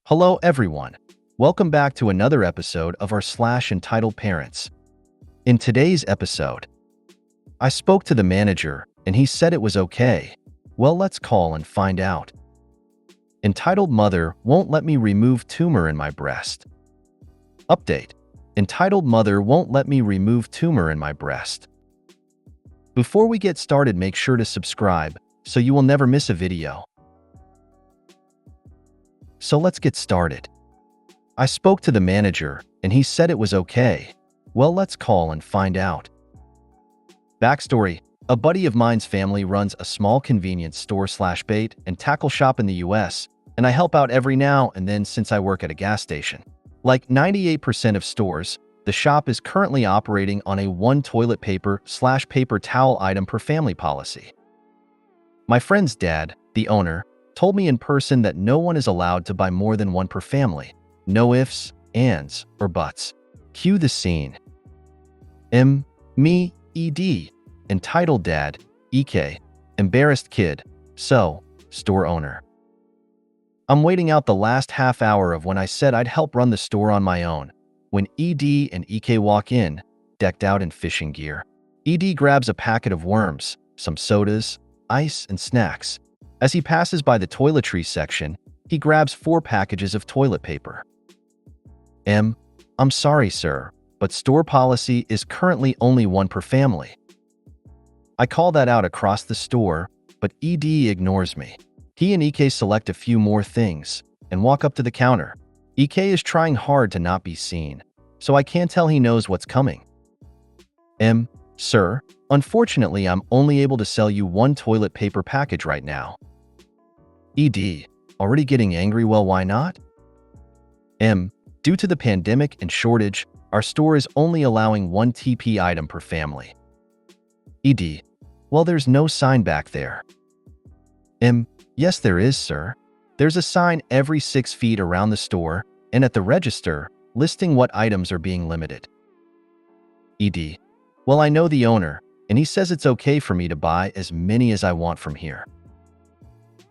Hello everyone. Welcome back to another episode of our entitled parents. In today's episode, I spoke to the manager and he said it was okay. Well, let's call and find out. Entitled mother won't let me remove tumor in my breast. Update. Entitled mother won't let me remove tumor in my breast. Before we get started, make sure to subscribe so you will never miss a video. So let's get started. I spoke to the manager and he said it was okay. Well, let's call and find out. Backstory. A buddy of mine's family runs a small convenience store/bait and tackle shop in the US, and I help out every now and then since I work at a gas station. Like 98% of stores, the shop is currently operating on a one toilet paper/paper towel item per family policy. My friend's dad, the owner, told me in person that no one is allowed to buy more than one per family. No ifs, ands, or buts. Cue the scene. Me, ED, entitled dad, EK, embarrassed kid, so, store owner. I'm waiting out the last half hour of when I said I'd help run the store on my own, when ED and EK walk in, decked out in fishing gear. ED grabs a packet of worms, some sodas, ice, and snacks. As he passes by the toiletries section, he grabs 4 packages of toilet paper. I'm sorry, sir, but store policy is currently only one per family. I call that out across the store, but ED ignores me. He and EK select a few more things and walk up to the counter. EK is trying hard to not be seen, so I can't tell he knows what's coming. Sir, unfortunately, I'm only able to sell you one toilet paper package right now. ED, already getting angry? Well, why not? Due to the pandemic and shortage, our store is only allowing one TP item per family. ED, well, there's no sign back there. Yes, there is, sir. There's a sign every 6 feet around the store and at the register listing what items are being limited. ED, well, I know the owner, and he says it's okay for me to buy as many as I want from here.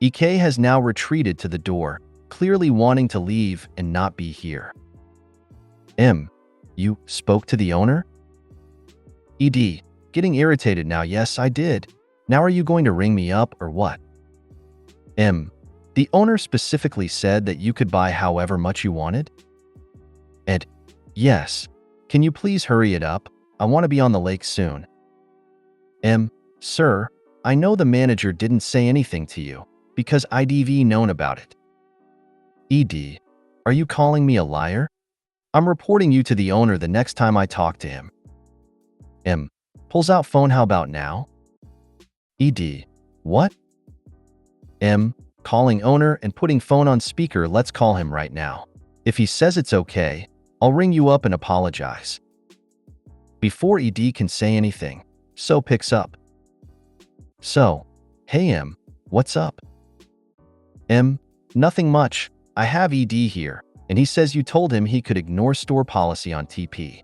EK has now retreated to the door, clearly wanting to leave and not be here. You spoke to the owner? ED, getting irritated now. Yes, I did. Now are you going to ring me up or what? The owner specifically said that you could buy however much you wanted? Ed, yes. Can you please hurry it up? I want to be on the lake soon. Sir, I know the manager didn't say anything to you, because I'd known about it. ED, are you calling me a liar? I'm reporting you to the owner the next time I talk to him. Pulls out phone. How about now? ED, what? Calling owner and putting phone on speaker. Let's call him right now. If he says it's okay, I'll ring you up and apologize. Before ED can say anything, So picks up. So, hey what's up? Nothing much. I have ED here, and he says you told him he could ignore store policy on TP.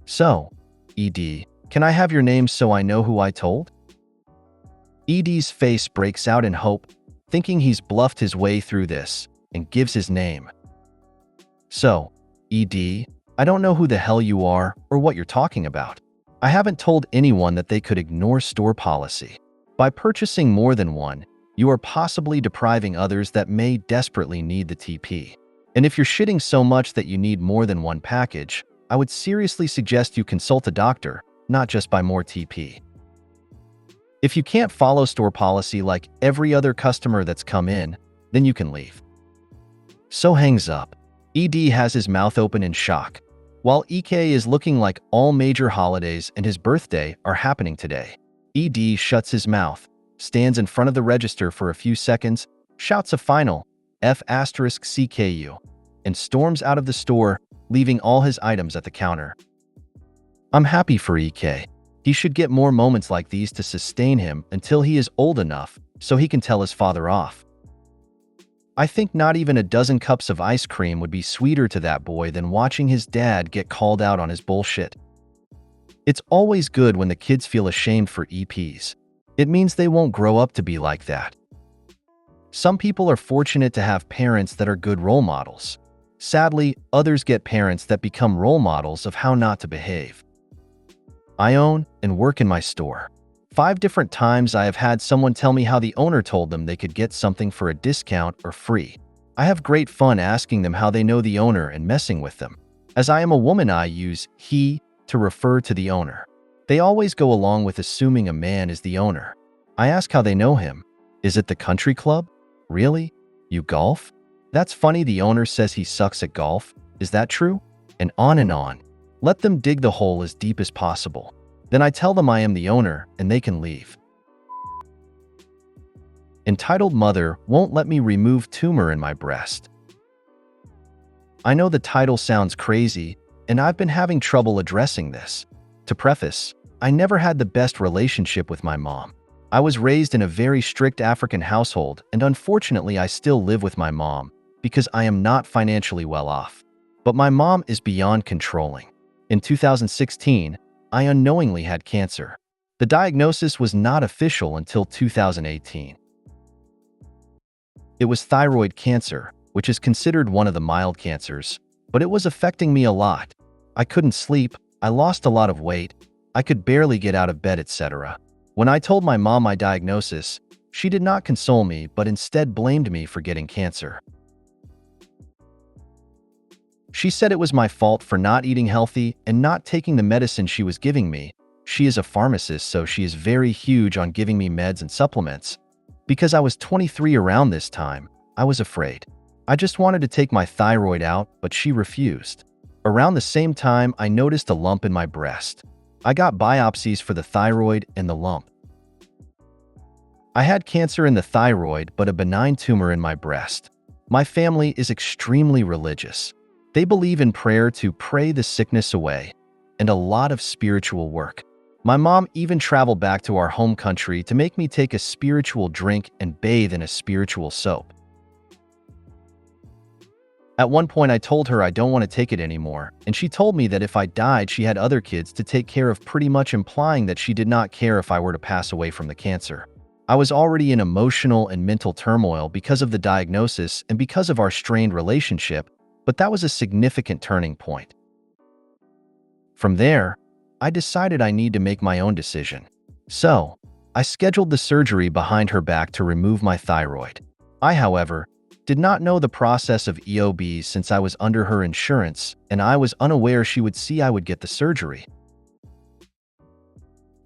So, ED, can I have your name so I know who I told? ED's face breaks out in hope, thinking he's bluffed his way through this, and gives his name. So, ED, I don't know who the hell you are or what you're talking about. I haven't told anyone that they could ignore store policy. By purchasing more than one, you are possibly depriving others that may desperately need the TP. And if you're shitting so much that you need more than one package, I would seriously suggest you consult a doctor, not just buy more TP. If you can't follow store policy like every other customer that's come in, then you can leave. So hangs up. ED has his mouth open in shock, while EK is looking like all major holidays and his birthday are happening today. ED shuts his mouth, stands in front of the register for a few seconds, shouts a final F***CKU, and storms out of the store, leaving all his items at the counter. I'm happy for EK. He should get more moments like these to sustain him until he is old enough so he can tell his father off. I think not even a dozen cups of ice cream would be sweeter to that boy than watching his dad get called out on his bullshit. It's always good when the kids feel ashamed for EPs. It means they won't grow up to be like that. Some people are fortunate to have parents that are good role models. Sadly, others get parents that become role models of how not to behave. I own and work in my store. 5 different times I have had someone tell me how the owner told them they could get something for a discount or free. I have great fun asking them how they know the owner and messing with them. As I am a woman, I use he to refer to the owner. They always go along with assuming a man is the owner. I ask how they know him. Is it the country club? Really? You golf? That's funny, the owner says he sucks at golf. Is that true? And on and on. Let them dig the hole as deep as possible. Then I tell them I am the owner and they can leave. Entitled mother won't let me remove tumor in my breast. I know the title sounds crazy, and I've been having trouble addressing this. To preface, I never had the best relationship with my mom. I was raised in a very strict African household, and unfortunately I still live with my mom because I am not financially well off. But my mom is beyond controlling. In 2016, I unknowingly had cancer. The diagnosis was not official until 2018. It was thyroid cancer, which is considered one of the mild cancers, but it was affecting me a lot. I couldn't sleep, I lost a lot of weight, I could barely get out of bed, etc. When I told my mom my diagnosis, she did not console me but instead blamed me for getting cancer. She said it was my fault for not eating healthy and not taking the medicine she was giving me. She is a pharmacist, so she is very huge on giving me meds and supplements. Because I was 23 around this time, I was afraid. I just wanted to take my thyroid out, but she refused. Around the same time, I noticed a lump in my breast. I got biopsies for the thyroid and the lump. I had cancer in the thyroid, but a benign tumor in my breast. My family is extremely religious. They believe in prayer to pray the sickness away, and a lot of spiritual work. My mom even traveled back to our home country to make me take a spiritual drink and bathe in a spiritual soap. At one point I told her I don't want to take it anymore, and she told me that if I died she had other kids to take care of, pretty much implying that she did not care if I were to pass away from the cancer. I was already in emotional and mental turmoil because of the diagnosis and because of our strained relationship, but that was a significant turning point. From there, I decided I need to make my own decision. So, I scheduled the surgery behind her back to remove my thyroid. I, however, did not know the process of EOBs since I was under her insurance, and I was unaware she would see I would get the surgery.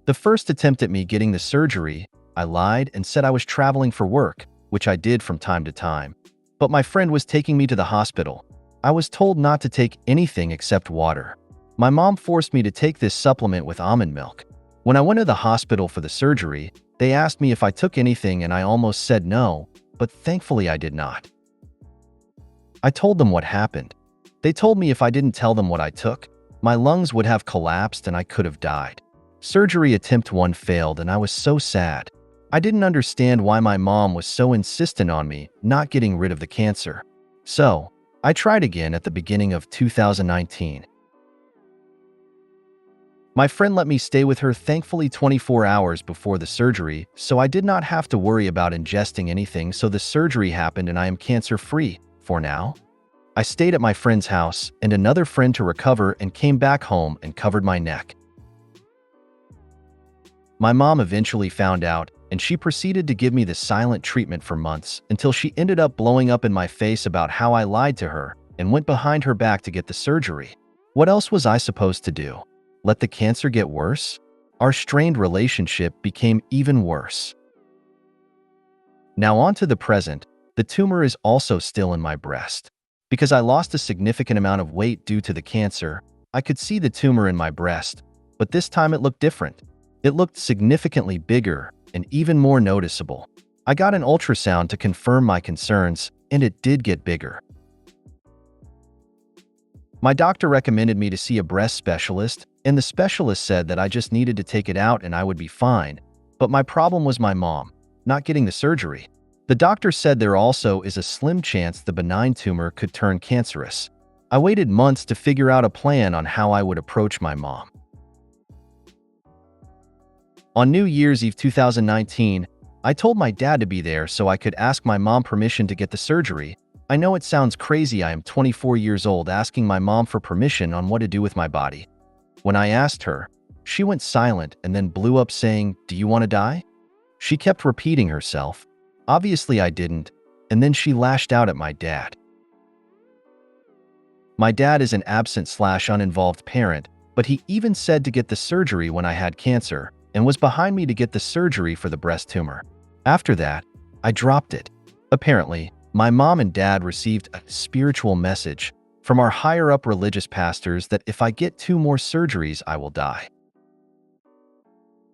The first attempt at me getting the surgery, I lied and said I was traveling for work, which I did from time to time. But my friend was taking me to the hospital. I was told not to take anything except water. My mom forced me to take this supplement with almond milk. When I went to the hospital for the surgery, they asked me if I took anything and I almost said no, but thankfully I did not. I told them what happened. They told me if I didn't tell them what I took, my lungs would have collapsed and I could have died. Surgery attempt 1 failed and I was so sad. I didn't understand why my mom was so insistent on me not getting rid of the cancer. So, I tried again at the beginning of 2019. My friend let me stay with her, thankfully 24 hours before the surgery, so I did not have to worry about ingesting anything, so the surgery happened and I am cancer-free, for now. I stayed at my friend's house and another friend to recover and came back home and covered my neck. My mom eventually found out, and she proceeded to give me the silent treatment for months until she ended up blowing up in my face about how I lied to her and went behind her back to get the surgery. What else was I supposed to do? Let the cancer get worse? Our strained relationship became even worse. Now on to the present. The tumor is also still in my breast. Because I lost a significant amount of weight due to the cancer, I could see the tumor in my breast, but this time it looked different. It looked significantly bigger and even more noticeable. I got an ultrasound to confirm my concerns, and it did get bigger. My doctor recommended me to see a breast specialist, and the specialist said that I just needed to take it out and I would be fine. But my problem was my mom not getting the surgery. The doctor said there also is a slim chance the benign tumor could turn cancerous. I waited months to figure out a plan on how I would approach my mom. On New Year's Eve 2019, I told my dad to be there so I could ask my mom permission to get the surgery. I know it sounds crazy. I am 24 years old asking my mom for permission on what to do with my body. When I asked her, she went silent and then blew up saying, "Do you want to die?" She kept repeating herself. Obviously I didn't, and then she lashed out at my dad. My dad is an absent/uninvolved parent, but he even said to get the surgery when I had cancer and was behind me to get the surgery for the breast tumor. After that, I dropped it. Apparently, my mom and dad received a spiritual message from our higher-up religious pastors that if I get 2 more surgeries, I will die.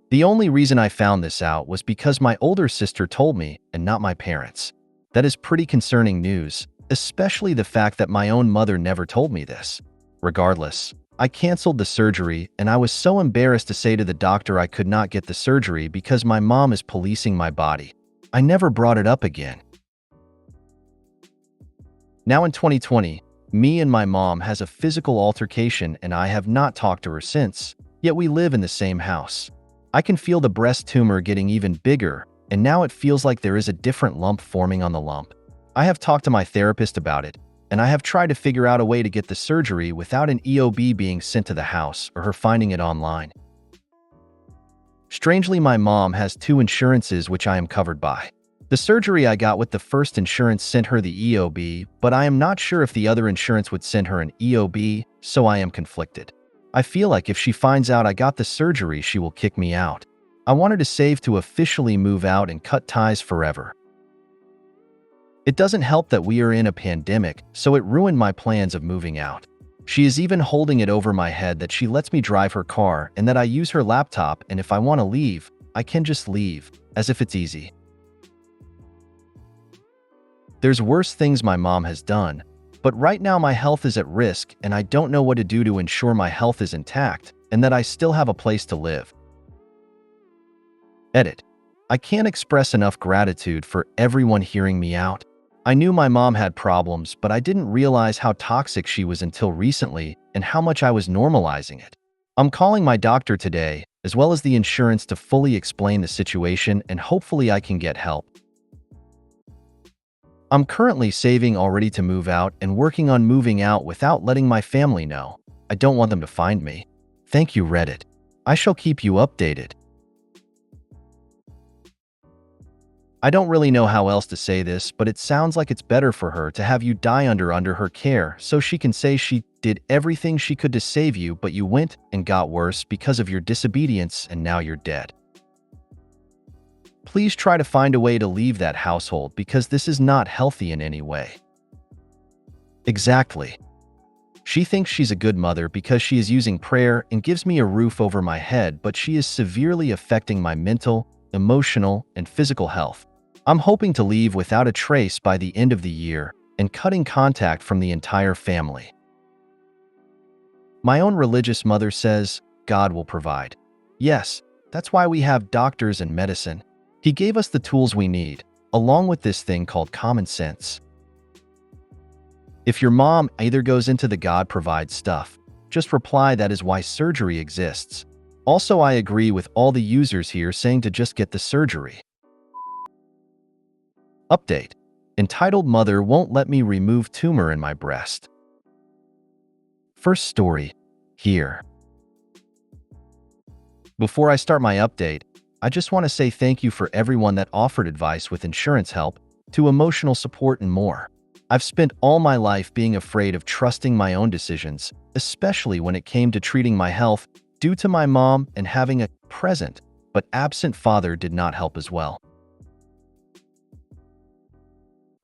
The only reason I found this out was because my older sister told me and not my parents. That is pretty concerning news, especially the fact that my own mother never told me this. Regardless, I canceled the surgery and I was so embarrassed to say to the doctor I could not get the surgery because my mom is policing my body. I never brought it up again. Now in 2020, me and my mom has a physical altercation and I have not talked to her since, yet we live in the same house. I can feel the breast tumor getting even bigger, and now it feels like there is a different lump forming on the lump. I have talked to my therapist about it, and I have tried to figure out a way to get the surgery without an EOB being sent to the house or her finding it online. Strangely, my mom has 2 insurances which I am covered by. The surgery I got with the first insurance sent her the EOB, but I am not sure if the other insurance would send her an EOB, so I am conflicted. I feel like if she finds out I got the surgery, she will kick me out. I wanted to save to officially move out and cut ties forever. It doesn't help that we are in a pandemic, so it ruined my plans of moving out. She is even holding it over my head that she lets me drive her car and that I use her laptop, and if I want to leave, I can just leave, as if it's easy. There's worse things my mom has done, but right now my health is at risk and I don't know what to do to ensure my health is intact and that I still have a place to live. Edit. I can't express enough gratitude for everyone hearing me out. I knew my mom had problems, but I didn't realize how toxic she was until recently and how much I was normalizing it. I'm calling my doctor today, as well as the insurance, to fully explain the situation and hopefully I can get help. I'm currently saving already to move out and working on moving out without letting my family know. I don't want them to find me. Thank you, Reddit. I shall keep you updated. I don't really know how else to say this, but it sounds like it's better for her to have you die under her care so she can say she did everything she could to save you, but you went and got worse because of your disobedience and now you're dead. Please try to find a way to leave that household because this is not healthy in any way. Exactly. She thinks she's a good mother because she is using prayer and gives me a roof over my head, but she is severely affecting my mental, emotional, and physical health. I'm hoping to leave without a trace by the end of the year and cutting contact from the entire family. My own religious mother says, God will provide. Yes, that's why we have doctors and medicine. He gave us the tools we need, along with this thing called common sense. If your mom either goes into the God provides stuff, just reply that is why surgery exists. Also, I agree with all the users here saying to just get the surgery. Update. Entitled Mother won't let me remove tumor in my breast. First story. Here. Before I start my update, I just want to say thank you for everyone that offered advice with insurance help, to emotional support and more. I've spent all my life being afraid of trusting my own decisions, especially when it came to treating my health, due to my mom, and having a present but absent father did not help as well.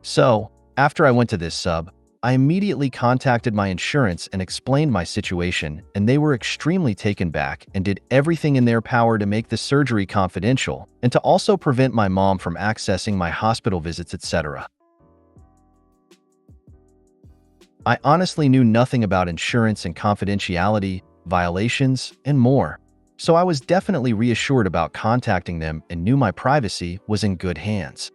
So, after I went to this sub, I immediately contacted my insurance and explained my situation, and they were extremely taken back and did everything in their power to make the surgery confidential and to also prevent my mom from accessing my hospital visits, etc. I honestly knew nothing about insurance and confidentiality, violations, and more, so I was definitely reassured about contacting them and knew my privacy was in good hands.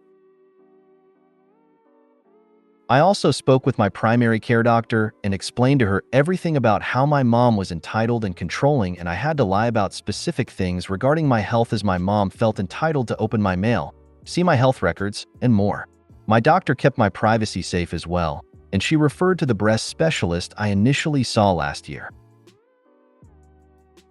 I also spoke with my primary care doctor and explained to her everything about how my mom was entitled and controlling, and I had to lie about specific things regarding my health as my mom felt entitled to open my mail, see my health records, and more. My doctor kept my privacy safe as well, and she referred to the breast specialist I initially saw last year.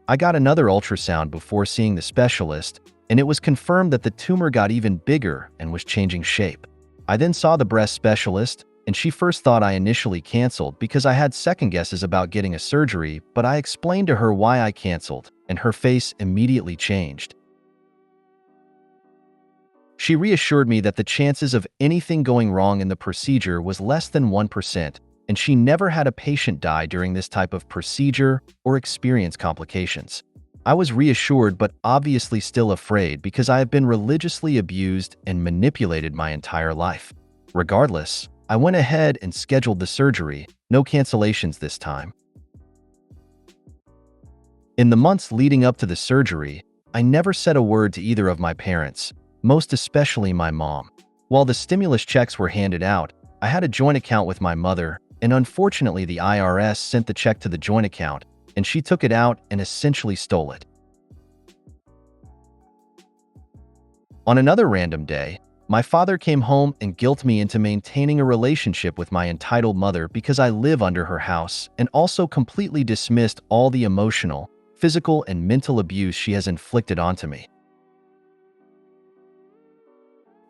I got another ultrasound before seeing the specialist, and it was confirmed that the tumor got even bigger and was changing shape. I then saw the breast specialist, and she first thought I initially canceled because I had second guesses about getting a surgery, but I explained to her why I canceled, and her face immediately changed. She reassured me that the chances of anything going wrong in the procedure was less than 1%, and she never had a patient die during this type of procedure or experience complications. I was reassured but obviously still afraid because I have been religiously abused and manipulated my entire life. Regardless, I went ahead and scheduled the surgery, no cancellations this time. In the months leading up to the surgery, I never said a word to either of my parents, most especially my mom. While the stimulus checks were handed out, I had a joint account with my mother, and unfortunately the IRS sent the check to the joint account, and she took it out and essentially stole it. On another random day, my father came home and guilted me into maintaining a relationship with my entitled mother because I live under her house, and also completely dismissed all the emotional, physical, and mental abuse she has inflicted onto me.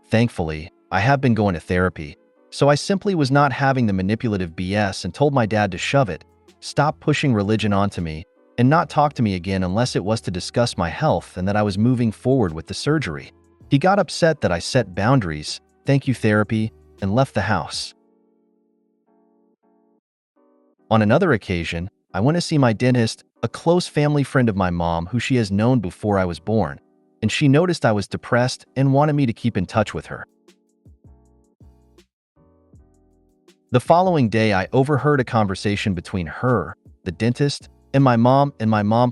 Thankfully, I have been going to therapy, so I simply was not having the manipulative BS and told my dad to shove it, stop pushing religion onto me, and not talk to me again unless it was to discuss my health and that I was moving forward with the surgery. He got upset that I set boundaries, thank you therapy, and left the house. On another occasion, I went to see my dentist, a close family friend of my mom who she has known before I was born, and she noticed I was depressed and wanted me to keep in touch with her. The following day, I overheard a conversation between her, the dentist, and my mom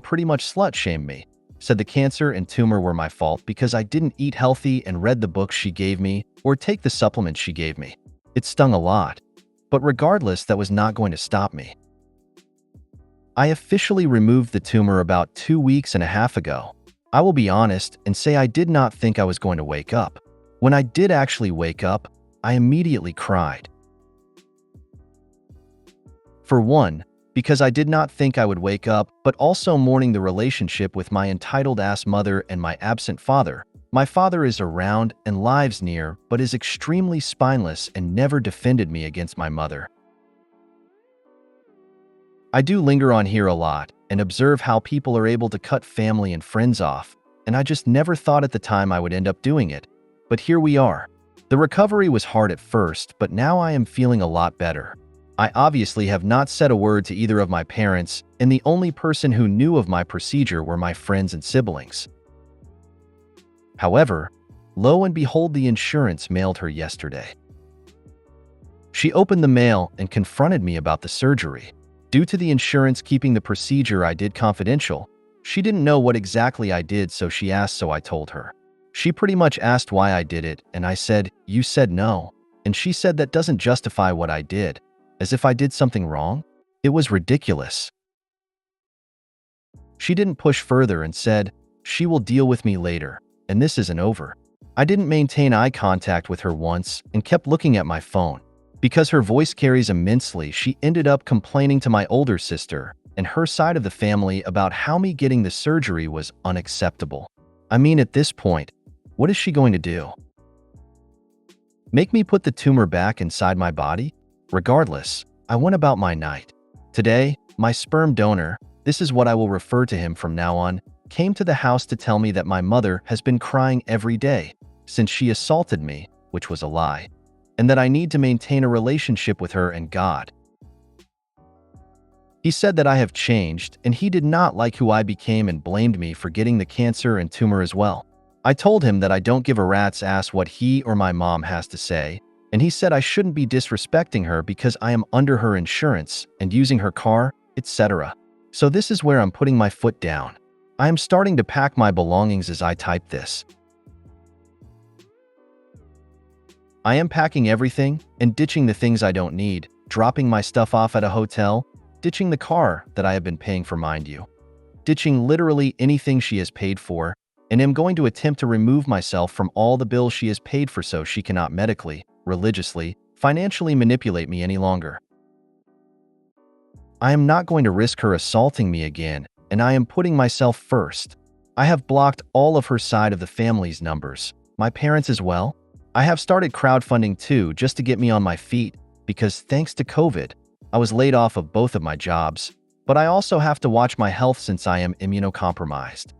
pretty much slut-shamed me, said the cancer and tumor were my fault because I didn't eat healthy and read the books she gave me or take the supplements she gave me. It stung a lot, but regardless, that was not going to stop me. I officially removed the tumor about 2.5 weeks ago. I will be honest and say I did not think I was going to wake up. When I did actually wake up, I immediately cried. For one, because I did not think I would wake up, but also mourning the relationship with my entitled-ass mother and my absent father. My father is around and lives near, but is extremely spineless and never defended me against my mother. I do linger on here a lot and observe how people are able to cut family and friends off, and I just never thought at the time I would end up doing it. But here we are. The recovery was hard at first, but now I am feeling a lot better. I obviously have not said a word to either of my parents, and the only person who knew of my procedure were my friends and siblings. However, lo and behold, the insurance mailed her yesterday. She opened the mail and confronted me about the surgery. Due to the insurance keeping the procedure I did confidential, she didn't know what exactly I did, so she asked, so I told her. She pretty much asked why I did it, and I said, "You said no." And she said that doesn't justify what I did, as if I did something wrong. It was ridiculous. She didn't push further and said, she will deal with me later, and this isn't over. I didn't maintain eye contact with her once and kept looking at my phone. Because her voice carries immensely, she ended up complaining to my older sister and her side of the family about how me getting the surgery was unacceptable. I mean, at this point, what is she going to do? Make me put the tumor back inside my body? Regardless, I went about my night. Today, my sperm donor, this is what I will refer to him from now on, came to the house to tell me that my mother has been crying every day since she assaulted me, which was a lie, and that I need to maintain a relationship with her and God. He said that I have changed, and he did not like who I became and blamed me for getting the cancer and tumor as well. I told him that I don't give a rat's ass what he or my mom has to say, and he said I shouldn't be disrespecting her because I am under her insurance and using her car, etc. So this is where I'm putting my foot down. I am starting to pack my belongings as I type this. I am packing everything and ditching the things I don't need, dropping my stuff off at a hotel, ditching the car that I have been paying for, mind you, ditching literally anything she has paid for, and am going to attempt to remove myself from all the bills she has paid for so she cannot medically, religiously, financially manipulate me any longer. I am not going to risk her assaulting me again, and I am putting myself first. I have blocked all of her side of the family's numbers, my parents as well. I have started crowdfunding too just to get me on my feet because thanks to COVID, I was laid off of both of my jobs, but I also have to watch my health since I am immunocompromised.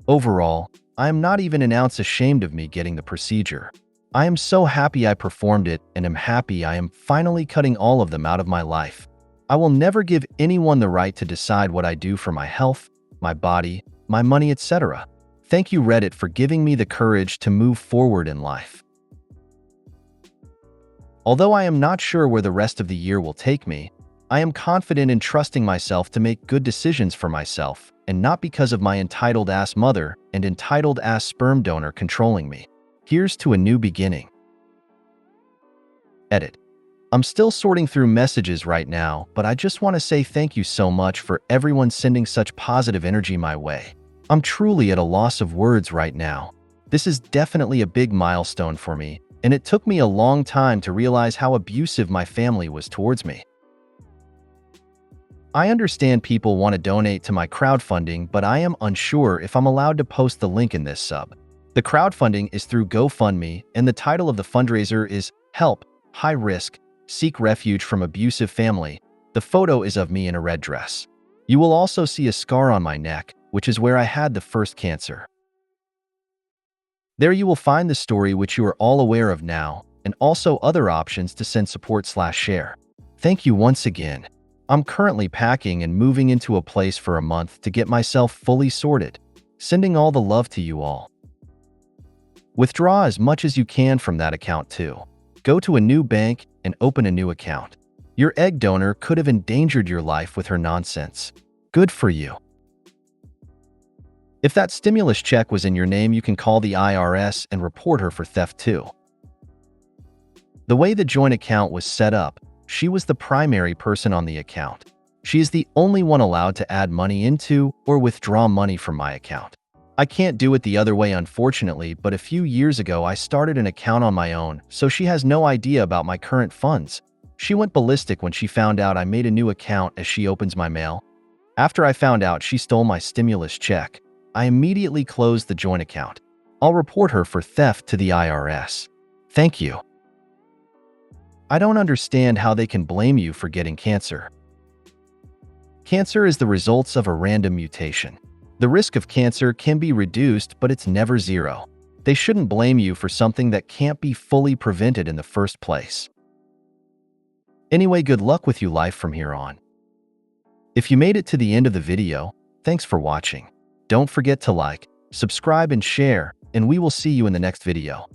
Overall, I am not even an ounce ashamed of me getting the procedure. I am so happy I performed it and am happy I am finally cutting all of them out of my life. I will never give anyone the right to decide what I do for my health, my body, my money, etc. Thank you, Reddit, for giving me the courage to move forward in life. Although I am not sure where the rest of the year will take me, I am confident in trusting myself to make good decisions for myself, and not because of my entitled-ass mother and entitled-ass sperm donor controlling me. Here's to a new beginning. Edit. I'm still sorting through messages right now, but I just want to say thank you so much for everyone sending such positive energy my way. I'm truly at a loss of words right now. This is definitely a big milestone for me, and it took me a long time to realize how abusive my family was towards me. I understand people want to donate to my crowdfunding, but I am unsure if I'm allowed to post the link in this sub. The crowdfunding is through GoFundMe, and the title of the fundraiser is Help, High Risk, Seek Refuge from Abusive Family. The photo is of me in a red dress. You will also see a scar on my neck, which is where I had the first cancer. There you will find the story which you are all aware of now, and also other options to send support/share. Thank you once again. I'm currently packing and moving into a place for a month to get myself fully sorted. Sending all the love to you all. Withdraw as much as you can from that account too. Go to a new bank and open a new account. Your egg donor could have endangered your life with her nonsense. Good for you. If that stimulus check was in your name, you can call the IRS and report her for theft too. The way the joint account was set up, she was the primary person on the account. She is the only one allowed to add money into or withdraw money from my account. I can't do it the other way, unfortunately, but a few years ago I started an account on my own, so she has no idea about my current funds. She went ballistic when she found out I made a new account as she opens my mail. After I found out she stole my stimulus check, I immediately closed the joint account. I'll report her for theft to the IRS. Thank you. I don't understand how they can blame you for getting cancer. Cancer is the results of a random mutation. The risk of cancer can be reduced, but it's never zero. They shouldn't blame you for something that can't be fully prevented in the first place. Anyway, good luck with your life from here on. If you made it to the end of the video, thanks for watching. Don't forget to like, subscribe, and share, and we will see you in the next video.